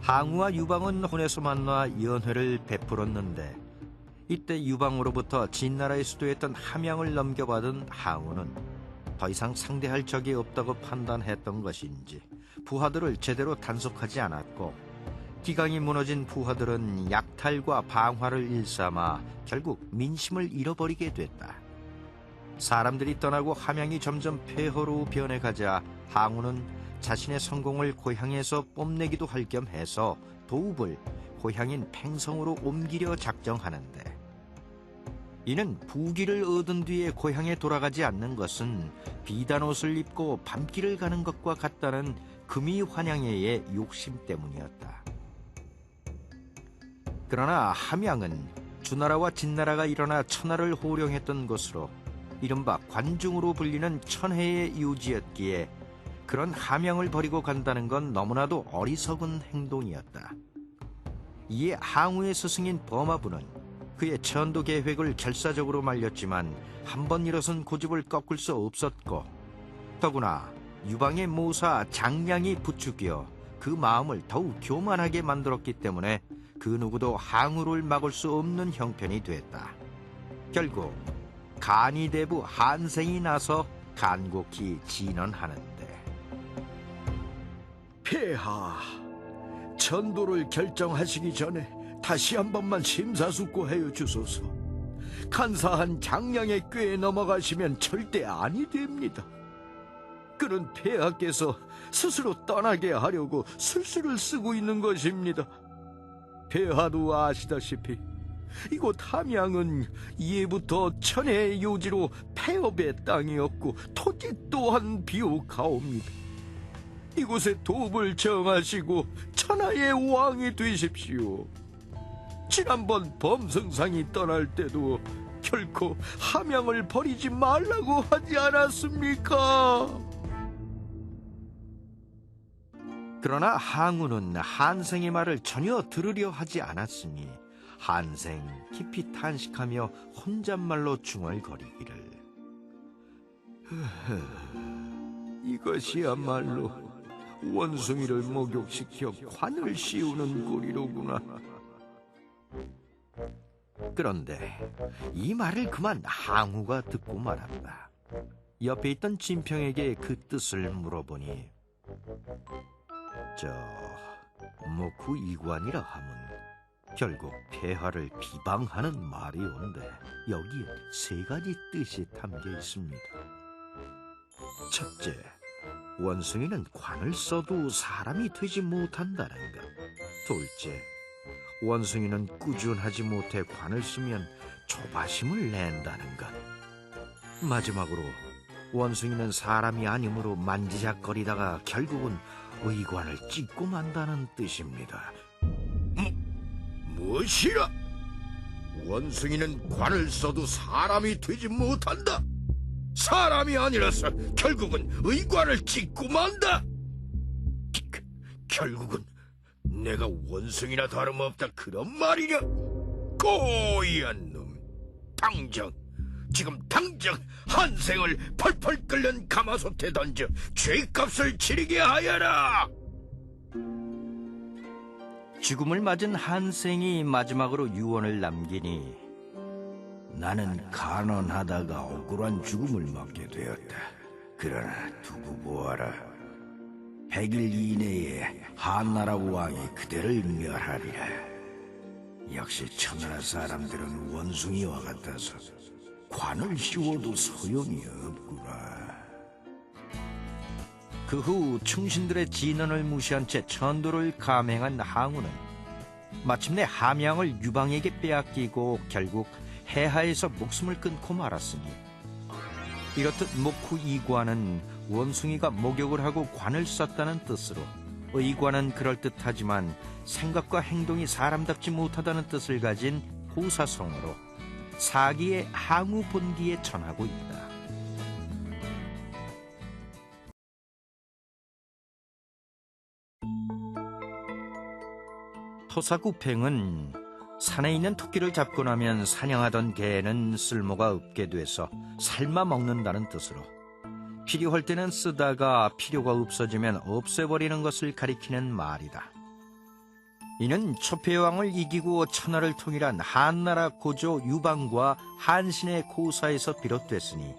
항우와 유방은 혼에서 만나 연회를 베풀었는데 이때 유방으로부터 진나라의 수도였던 함양을 넘겨받은 항우는 더 이상 상대할 적이 없다고 판단했던 것인지 부하들을 제대로 단속하지 않았고 기강이 무너진 부하들은 약탈과 방화를 일삼아 결국 민심을 잃어버리게 됐다. 사람들이 떠나고 함양이 점점 폐허로 변해가자 항우는 자신의 성공을 고향에서 뽐내기도 할 겸 해서 도읍을 고향인 팽성으로 옮기려 작정하는데, 이는 부귀를 얻은 뒤에 고향에 돌아가지 않는 것은 비단 옷을 입고 밤길을 가는 것과 같다는 금이환양회의 욕심 때문이었다. 그러나 함양은 주나라와 진나라가 일어나 천하를 호령했던 곳으로 이른바 관중으로 불리는 천혜의 유지였기에 그런 함양을 버리고 간다는 건 너무나도 어리석은 행동이었다. 이에 항우의 스승인 범하부는 그의 천도 계획을 결사적으로 말렸지만 한 번 일어선 고집을 꺾을 수 없었고, 더구나 유방의 모사 장량이 부추겨 그 마음을 더욱 교만하게 만들었기 때문에 그 누구도 항우를 막을 수 없는 형편이 됐다. 결국 간이대부 한생이 나서 간곡히 진언하는데, 폐하, 천도를 결정하시기 전에 다시 한 번만 심사숙고하여 주소서. 간사한 장량의 꾀에 넘어가시면 절대 아니 됩니다. 그는 폐하께서 스스로 떠나게 하려고 술수를 쓰고 있는 것입니다. 폐하도 아시다시피 이곳 함양은 이해부터 천혜의 요지로 폐업의 땅이었고 토지 또한 비옥하옵니다. 이곳에 도읍을 정하시고 천하의 왕이 되십시오. 지난번 범승상이 떠날 때도 결코 함양을 버리지 말라고 하지 않았습니까? 그러나 항우는 한생의 말을 전혀 들으려 하지 않았으니 한생 깊이 탄식하며 혼잣말로 중얼거리기를, 이것이야말로 원숭이를 목욕시켜 관을 씌우는 꼴이로구나. 그런데 이 말을 그만 항우가 듣고 말았다. 옆에 있던 진평에게 그 뜻을 물어보니, 목후 이관이라 함은 결국 폐하를 비방하는 말이온데 여기에 세 가지 뜻이 담겨 있습니다. 첫째, 원숭이는 관을 써도 사람이 되지 못한다는 것. 둘째, 원숭이는 꾸준하지 못해 관을 쓰면 조바심을 낸다는 것. 마지막으로 원숭이는 사람이 아니므로 만지작거리다가 결국은 의관을 찢고 만다는 뜻입니다. 무엇이라? 원숭이는 관을 써도 사람이 되지 못한다? 사람이 아니라서 결국은 의관을 찢고 만다? 결국은 내가 원숭이나 다름없다 그런 말이냐? 고이한 놈! 지금 당장 한생을 펄펄 끓는 가마솥에 던져 죄값을 치르게 하여라! 죽음을 맞은 한생이 마지막으로 유언을 남기니, 나는 간언하다가 억울한 죽음을 맞게 되었다. 그러나 두고 보아라. 100일 이내에 한나라 왕이 그대를 멸하리라. 역시 천하라 사람들은 원숭이와 같아서 관을 씌워도 소용이 없구나. 그 후 충신들의 진언을 무시한 채 천도를 감행한 항우는 마침내 함양을 유방에게 빼앗기고 결국 해하에서 목숨을 끊고 말았으니, 이렇듯 목후 이관은 원숭이가 목욕을 하고 관을 썼다는 뜻으로, 의관은 그럴듯하지만 생각과 행동이 사람답지 못하다는 뜻을 가진 호사성어로 사기의 항우 본기에 전하고 있다. 토사구팽은 산에 있는 토끼를 잡고 나면 사냥하던 개는 쓸모가 없게 돼서 삶아 먹는다는 뜻으로, 필요할 때는 쓰다가 필요가 없어지면 없애버리는 것을 가리키는 말이다. 이는 초패왕을 이기고 천하를 통일한 한나라 고조 유방과 한신의 고사에서 비롯됐으니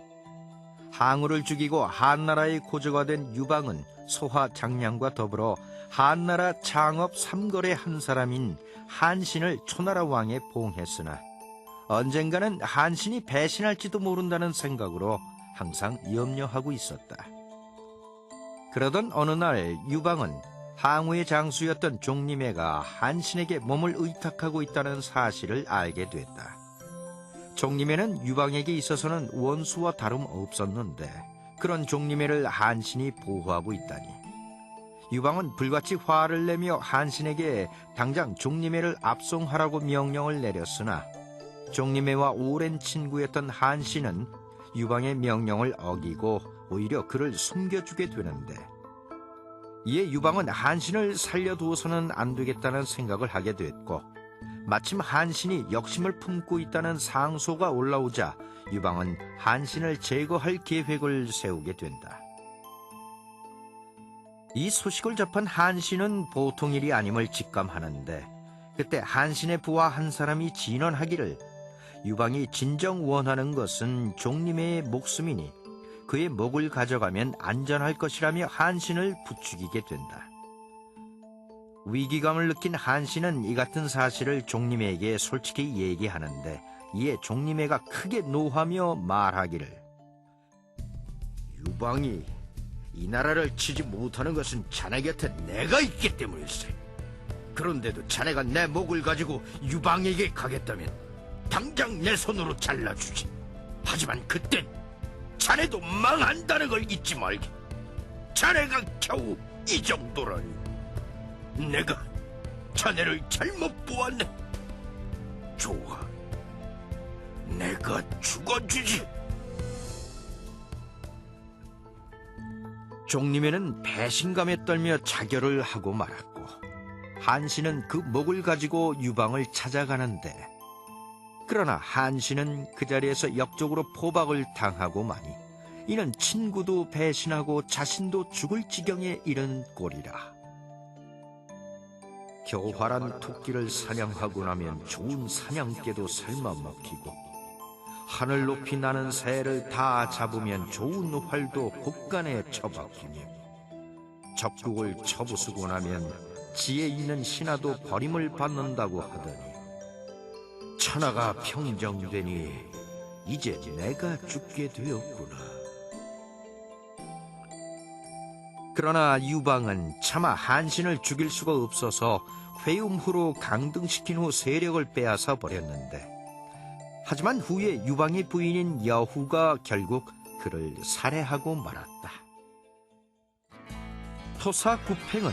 항우를 죽이고 한나라의 고조가 된 유방은 소하 장량과 더불어 한나라 창업 삼걸의 한 사람인 한신을 초나라 왕에 봉했으나 언젠가는 한신이 배신할지도 모른다는 생각으로 항상 염려하고 있었다. 그러던 어느 날 유방은 항우의 장수였던 종림애가 한신에게 몸을 의탁하고 있다는 사실을 알게 됐다. 종림애는 유방에게 있어서는 원수와 다름없었는데 그런 종림애를 한신이 보호하고 있다니. 유방은 불같이 화를 내며 한신에게 당장 종림애를 압송하라고 명령을 내렸으나 종림애와 오랜 친구였던 한신은 유방의 명령을 어기고 오히려 그를 숨겨주게 되는데, 이에 유방은 한신을 살려두어서는 안 되겠다는 생각을 하게 됐고, 마침 한신이 역심을 품고 있다는 상소가 올라오자 유방은 한신을 제거할 계획을 세우게 된다. 이 소식을 접한 한신은 보통 일이 아님을 직감하는데, 그때 한신의 부하 한 사람이 진언하기를 유방이 진정 원하는 것은 종림의 목숨이니 그의 목을 가져가면 안전할 것이라며 한신을 부추기게 된다. 위기감을 느낀 한신은 이 같은 사실을 종림에게 솔직히 얘기하는데, 이에 종림애가 크게 노하며 말하기를 유방이 이 나라를 치지 못하는 것은 자네 곁에 내가 있기 때문일세. 그런데도 자네가 내 목을 가지고 유방에게 가겠다면 당장 내 손으로 잘라주지. 하지만 그땐 자네도 망한다는 걸 잊지 말게. 자네가 겨우 이 정도라니. 내가 자네를 잘못 보았네. 좋아, 내가 죽어주지. 종림애는 배신감에 떨며 자결을 하고 말았고, 한신은 그 목을 가지고 유방을 찾아가는데, 그러나 한신은 그 자리에서 역적으로 포박을 당하고 마니 이는 친구도 배신하고 자신도 죽을 지경에 이른 꼴이라. 교활한 토끼를 사냥하고 나면 좋은 사냥개도 삶아 먹히고, 하늘 높이 나는 새를 다 잡으면 좋은 활도 곳간에 처박히며, 적국을 쳐부수고 나면 지혜 있는 신하도 버림을 받는다고 하더니, 천하가 평정되니 이제 내가 죽게 되었구나. 그러나 유방은 차마 한신을 죽일 수가 없어서 회음후로 강등시킨 후 세력을 빼앗아 버렸는데, 하지만 후에 유방의 부인인 여후가 결국 그를 살해하고 말았다. 토사 구팽은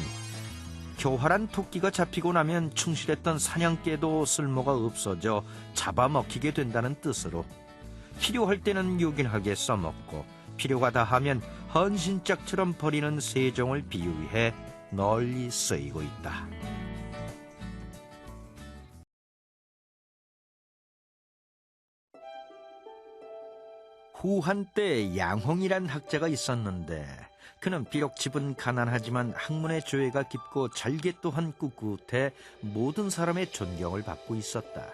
교활한 토끼가 잡히고 나면 충실했던 사냥개도 쓸모가 없어져 잡아먹히게 된다는 뜻으로 필요할 때는 요긴하게 써먹고 필요가 다하면 헌신짝처럼 버리는 세종을 비유해 널리 쓰이고 있다. 후한 때 양홍이란 학자가 있었는데, 그는 비록 집은 가난하지만 학문의 조예가 깊고 절개 또한 꿋꿋해 모든 사람의 존경을 받고 있었다.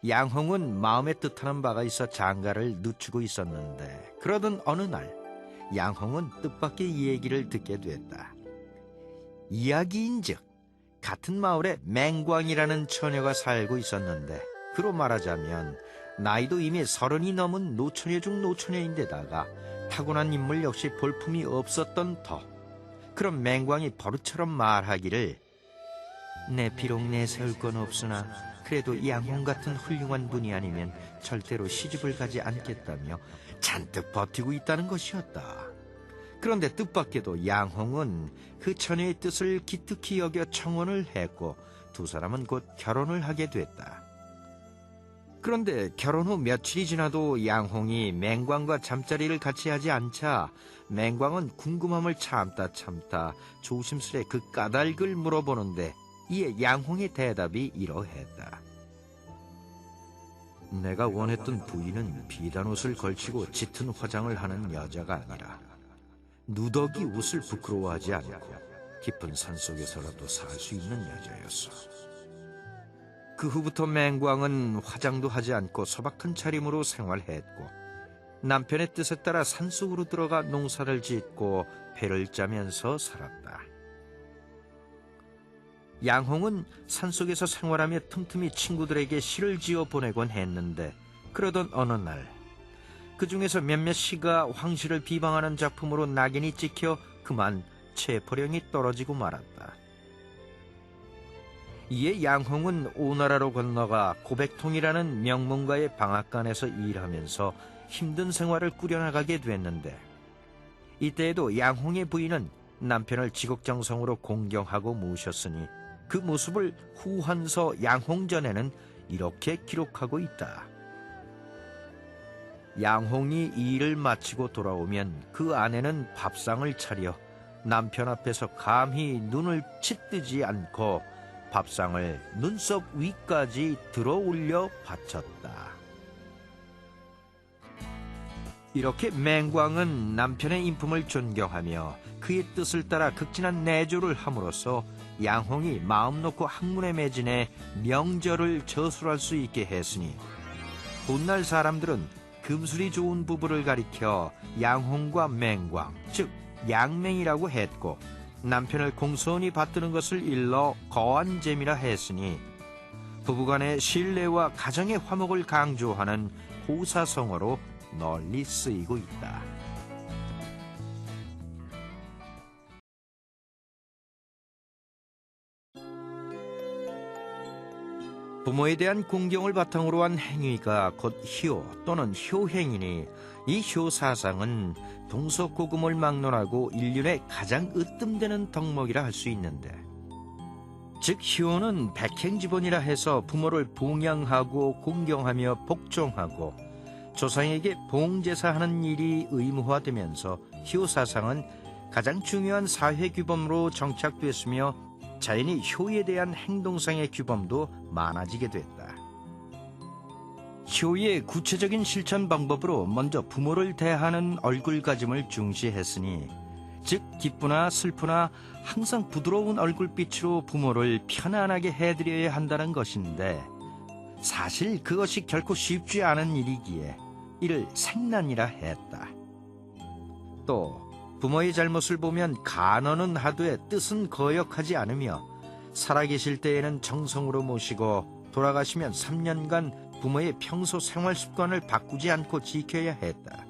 양홍은 마음에 뜻하는 바가 있어 장가를 늦추고 있었는데, 그러던 어느 날 양홍은 뜻밖의 얘기를 듣게 됐다. 이야기인즉 같은 마을에 맹광이라는 처녀가 살고 있었는데, 그로 말하자면 나이도 이미 30이 넘은 노처녀 중 노처녀인데다가 타고난 인물 역시 볼품이 없었던 터. 그런 맹광이 버릇처럼 말하기를, 내 비록 내세울 건 없으나 그래도 양홍 같은 훌륭한 분이 아니면 절대로 시집을 가지 않겠다며 잔뜩 버티고 있다는 것이었다. 그런데 뜻밖에도 양홍은 그 처녀의 뜻을 기특히 여겨 청혼을 했고 두 사람은 곧 결혼을 하게 됐다. 그런데 결혼 후 며칠이 지나도 양홍이 맹광과 잠자리를 같이 하지 않자 맹광은 궁금함을 참다 조심스레 그 까닭을 물어보는데, 이에 양홍의 대답이 이러했다. 내가 원했던 부인은 비단 옷을 걸치고 짙은 화장을 하는 여자가 아니라 누더기 옷을 부끄러워하지 않고 깊은 산속에서라도 살 수 있는 여자였어. 그 후부터 맹광은 화장도 하지 않고 소박한 차림으로 생활했고 남편의 뜻에 따라 산속으로 들어가 농사를 짓고 배를 짜면서 살았다. 양홍은 산속에서 생활하며 틈틈이 친구들에게 시를 지어 보내곤 했는데 그러던 어느 날 그 중에서 몇몇 시가 황실을 비방하는 작품으로 낙인이 찍혀 그만 체포령이 떨어지고 말았다. 이에 양홍은 오나라로 건너가 고백통이라는 명문가의 방앗간에서 일하면서 힘든 생활을 꾸려나가게 됐는데 이때에도 양홍의 부인은 남편을 지극정성으로 공경하고 모셨으니 그 모습을 후한서 양홍전에는 이렇게 기록하고 있다. 양홍이 이 일을 마치고 돌아오면 그 아내는 밥상을 차려 남편 앞에서 감히 눈을 치뜨지 않고 밥상을 눈썹 위까지 들어 올려 바쳤다. 이렇게 맹광은 남편의 인품을 존경하며 그의 뜻을 따라 극진한 내조를 함으로써 양홍이 마음 놓고 학문에 매진해 명절을 저술할 수 있게 했으니 훗날 사람들은 금술이 좋은 부부를 가리켜 양홍과 맹광, 즉 양맹이라고 했고 남편을 공손히 받드는 것을 일러 거안잼이라 했으니 부부간의 신뢰와 가정의 화목을 강조하는 호사성어로 널리 쓰이고 있다. 부모에 대한 공경을 바탕으로 한 행위가 곧 효 또는 효행이니 이 효사상은 동서고금을 막론하고 인륜의 가장 으뜸되는 덕목이라 할 수 있는데 즉 효는 백행지본이라 해서 부모를 봉양하고 공경하며 복종하고 조상에게 봉제사하는 일이 의무화되면서 효사상은 가장 중요한 사회규범으로 정착됐으며 자연히 효에 대한 행동상의 규범도 많아지게 됐다. 효의 구체적인 실천 방법으로 먼저 부모를 대하는 얼굴가짐을 중시했으니 즉 기쁘나 슬프나 항상 부드러운 얼굴빛으로 부모를 편안하게 해드려야 한다는 것인데 사실 그것이 결코 쉽지 않은 일이기에 이를 생난이라 했다. 또 부모의 잘못을 보면 간언은 하되 뜻은 거역하지 않으며 살아계실 때에는 정성으로 모시고 돌아가시면 3년간 부모의 평소 생활 습관을 바꾸지 않고 지켜야 했다.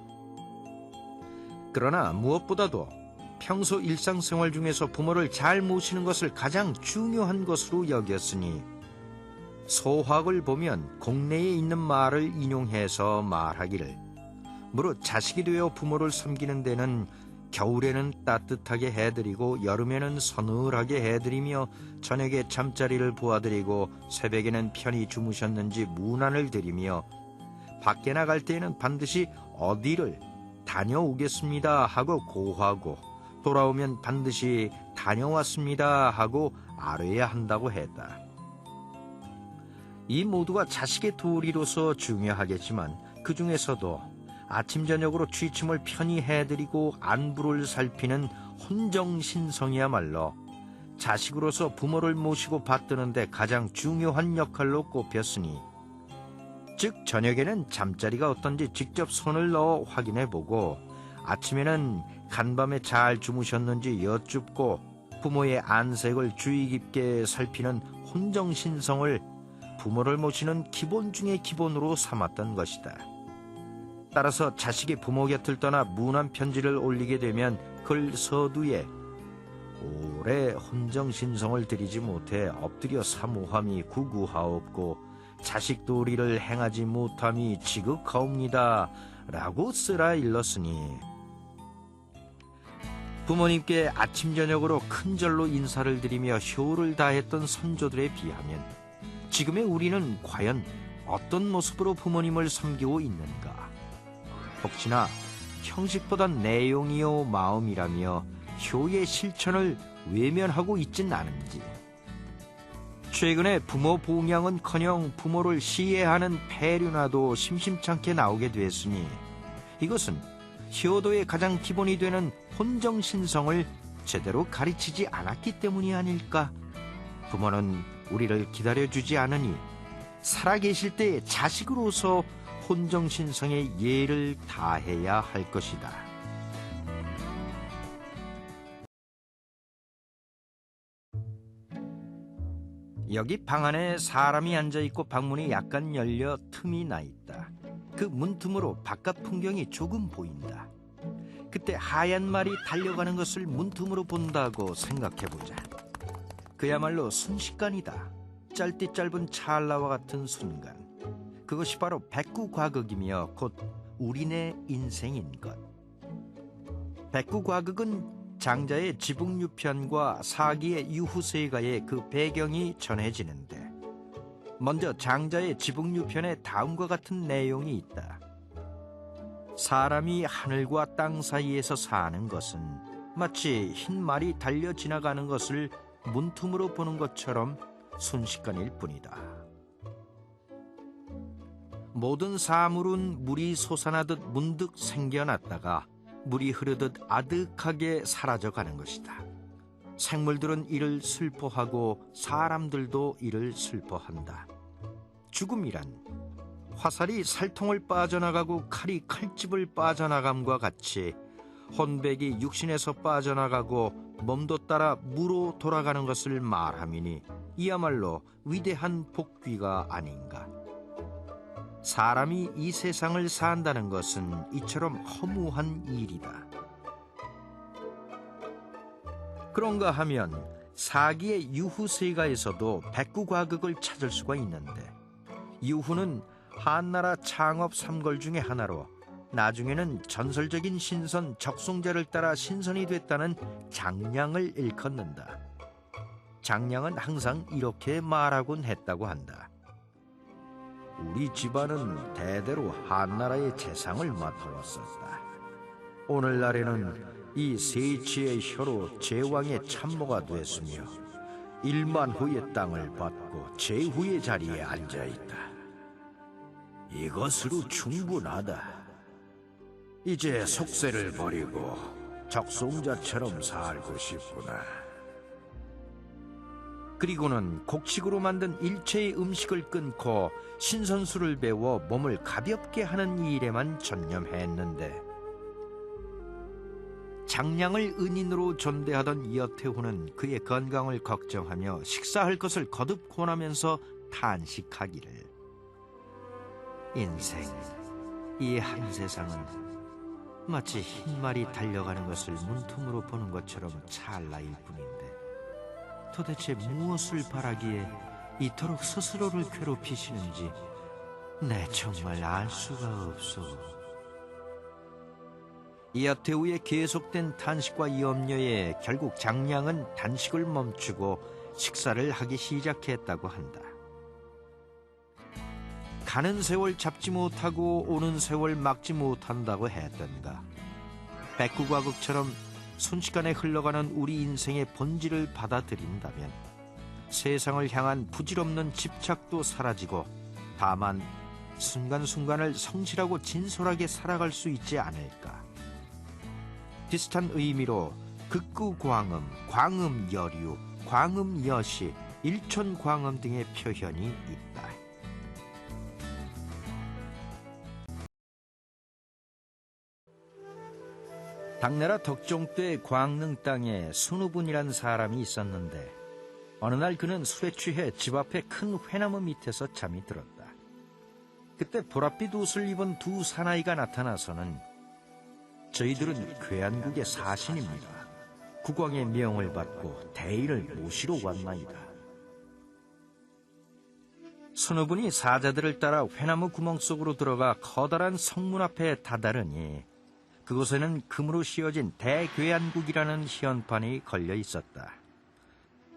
그러나 무엇보다도 평소 일상생활 중에서 부모를 잘 모시는 것을 가장 중요한 것으로 여겼으니 소학을 보면 공내에 있는 말을 인용해서 말하기를 무릇 자식이 되어 부모를 섬기는 데는 겨울에는 따뜻하게 해드리고 여름에는 서늘하게 해드리며 저녁에 잠자리를 보아드리고 새벽에는 편히 주무셨는지 문안을 드리며 밖에 나갈 때에는 반드시 어디를 다녀오겠습니다 하고 고하고 돌아오면 반드시 다녀왔습니다 하고 아뢰야 한다고 했다. 이 모두가 자식의 도리로서 중요하겠지만 그 중에서도 아침 저녁으로 취침을 편히 해드리고 안부를 살피는 혼정신성이야말로 자식으로서 부모를 모시고 받드는데 가장 중요한 역할로 꼽혔으니 즉 저녁에는 잠자리가 어떤지 직접 손을 넣어 확인해보고 아침에는 간밤에 잘 주무셨는지 여쭙고 부모의 안색을 주의 깊게 살피는 혼정신성을 부모를 모시는 기본 중의 기본으로 삼았던 것이다. 따라서 자식이 부모 곁을 떠나 문안 편지를 올리게 되면 글 서두에 오래 혼정신성을 드리지 못해 엎드려 사모함이 구구하옵고 자식 도리를 행하지 못함이 지극하옵니다 라고 쓰라 일렀으니 부모님께 아침 저녁으로 큰절로 인사를 드리며 효를 다했던 선조들에 비하면 지금의 우리는 과연 어떤 모습으로 부모님을 섬기고 있는가? 혹시나 형식보단 내용이요 마음이라며 효의 실천을 외면하고 있진 않은지. 최근에 부모 봉양은커녕 부모를 시해하는 폐륜화도 심심찮게 나오게 됐으니 이것은 효도의 가장 기본이 되는 혼정신성을 제대로 가르치지 않았기 때문이 아닐까? 부모는 우리를 기다려주지 않으니 살아계실 때의 자식으로서 혼정신성의 예를 다해야 할 것이다. 여기 방 안에 사람이 앉아있고 방문이 약간 열려 틈이 나 있다. 그 문틈으로 바깥 풍경이 조금 보인다. 그때 하얀 말이 달려가는 것을 문틈으로 본다고 생각해보자. 그야말로 순식간이다. 짧디 짧은 찰나와 같은 순간. 그것이 바로 백구과극이며 곧 우리네 인생인 것. 백구과극은 장자의 지붕유편과 사기의 유후세가의 그 배경이 전해지는데, 먼저 장자의 지붕유편에 다음과 같은 내용이 있다. 사람이 하늘과 땅 사이에서 사는 것은 마치 흰 말이 달려 지나가는 것을 문틈으로 보는 것처럼 순식간일 뿐이다. 모든 사물은 물이 솟아나듯 문득 생겨났다가 물이 흐르듯 아득하게 사라져가는 것이다. 생물들은 이를 슬퍼하고 사람들도 이를 슬퍼한다. 죽음이란 화살이 살통을 빠져나가고 칼이 칼집을 빠져나감과 같이 혼백이 육신에서 빠져나가고 몸도 따라 무로 돌아가는 것을 말함이니 이야말로 위대한 복귀가 아닌가. 사람이 이 세상을 산다는 것은 이처럼 허무한 일이다. 그런가 하면 사기의 유후세가에서도 백구과극을 찾을 수가 있는데, 유후는 한나라 창업 삼걸 중의 하나로 나중에는 전설적인 신선 적송자를 따라 신선이 됐다는 장량을 일컫는다. 장량은 항상 이렇게 말하곤 했다고 한다. 우리 집안은 대대로 한나라의 재상을 맡아왔었다. 오늘날에는 이 세치의 혀로 제왕의 참모가 됐으며 1만 후의 땅을 받고 제후의 자리에 앉아있다. 이것으로 충분하다. 이제 속세를 버리고 적송자처럼 살고 싶구나. 그리고는 곡식으로 만든 일체의 음식을 끊고 신선술을 배워 몸을 가볍게 하는 일에만 전념했는데, 장량을 은인으로 존대하던 이어태후는 그의 건강을 걱정하며 식사할 것을 거듭 권하면서 탄식하기를, 인생, 이 한 세상은 마치 흰말이 달려가는 것을 문틈으로 보는 것처럼 찰나일 뿐인데 도대체 무엇을 바라기에 이토록 스스로를 괴롭히시는지 내 정말 알 수가 없소. 이어태후의 계속된 탄식과 염려에 결국 장량은 단식을 멈추고 식사를 하기 시작했다고 한다. 가는 세월 잡지 못하고 오는 세월 막지 못한다고 했던가. 백구과극처럼 순식간에 흘러가는 우리 인생의 본질을 받아들인다면 세상을 향한 부질없는 집착도 사라지고 다만 순간순간을 성실하고 진솔하게 살아갈 수 있지 않을까. 비슷한 의미로 극구광음, 광음여류, 광음여시, 일촌광음 등의 표현이 있다. 당나라 덕종 때 광릉 땅에 순우분이란 사람이 있었는데, 어느 날 그는 술에 취해 집 앞에 큰 회나무 밑에서 잠이 들었다. 그때 보랏빛 옷을 입은 두 사나이가 나타나서는 저희들은 괴한국의 사신입니다. 국왕의 명을 받고 대의를 모시러 왔나이다. 순우분이 사자들을 따라 회나무 구멍 속으로 들어가 커다란 성문 앞에 다다르니 그곳에는 금으로 씌어진 대괴한국이라는 희연판이 걸려 있었다.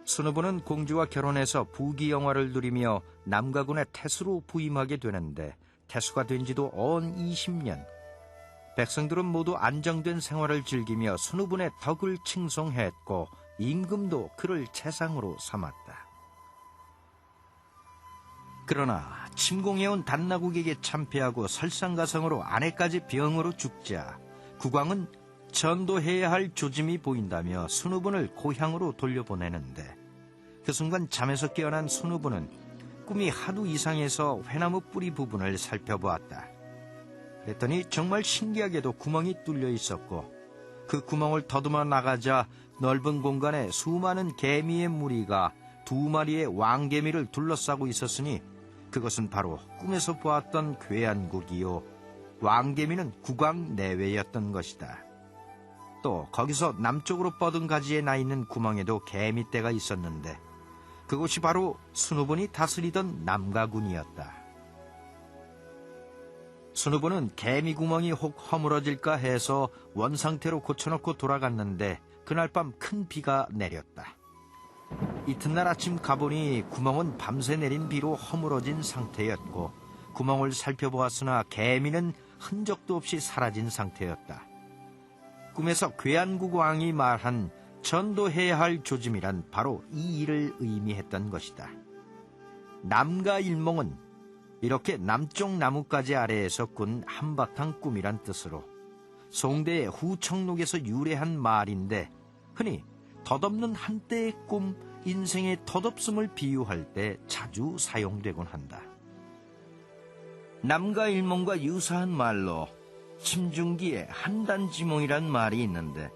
순우분은 공주와 결혼해서 부귀영화를 누리며 남가군의 태수로 부임하게 되는데, 태수가 된 지도 언 20년. 백성들은 모두 안정된 생활을 즐기며 순우분의 덕을 칭송했고 임금도 그를 재상으로 삼았다. 그러나 침공해온 단나국에게 참패하고 설상가성으로 아내까지 병으로 죽자 국왕은 전도해야 할 조짐이 보인다며 순우분을 고향으로 돌려보내는데 그 순간 잠에서 깨어난 순우분은 꿈이 하도 이상해서 회나무 뿌리 부분을 살펴보았다. 그랬더니 정말 신기하게도 구멍이 뚫려 있었고 그 구멍을 더듬어 나가자 넓은 공간에 수많은 개미의 무리가 2마리의 왕개미를 둘러싸고 있었으니 그것은 바로 꿈에서 보았던 괴한국이요 왕개미는 국왕 내외였던 것이다. 또 거기서 남쪽으로 뻗은 가지에 나 있는 구멍에도 개미떼가 있었는데 그곳이 바로 순우분이 다스리던 남가군이었다. 순우분은 개미 구멍이 혹 허물어질까 해서 원상태로 고쳐놓고 돌아갔는데 그날 밤 큰 비가 내렸다. 이튿날 아침 가보니 구멍은 밤새 내린 비로 허물어진 상태였고 구멍을 살펴보았으나 개미는 흔적도 없이 사라진 상태였다. 꿈에서 괴한국 왕이 말한 전도해야 할 조짐이란 바로 이 일을 의미했던 것이다. 남가일몽은 이렇게 남쪽 나뭇가지 아래에서 꾼 한바탕 꿈이란 뜻으로 송대의 후청록에서 유래한 말인데 흔히 덧없는 한때의 꿈, 인생의 덧없음을 비유할 때 자주 사용되곤 한다. 남가일몽과 유사한 말로 침중기에 한단지몽이란 말이 있는데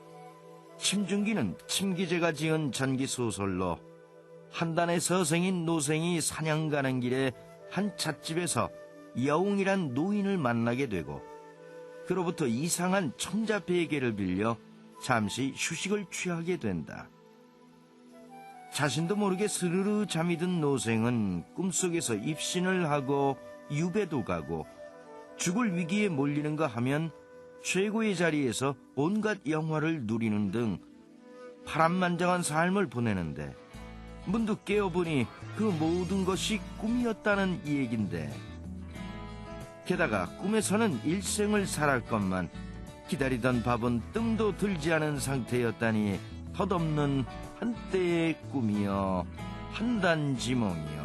침중기는 침기제가 지은 전기소설로 한단의 서생인 노생이 사냥 가는 길에 한 찻집에서 여웅이란 노인을 만나게 되고 그로부터 이상한 청자 베개를 빌려 잠시 휴식을 취하게 된다. 자신도 모르게 스르르 잠이 든 노생은 꿈속에서 입신을 하고 유배도 가고 죽을 위기에 몰리는가 하면 최고의 자리에서 온갖 영화를 누리는 등 파란만장한 삶을 보내는데 문득 깨어보니 그 모든 것이 꿈이었다는 얘긴데 게다가 꿈에서는 일생을 살할 것만 기다리던 밥은 뜸도 들지 않은 상태였다니 덧없는 한때의 꿈이여 한단지몽이여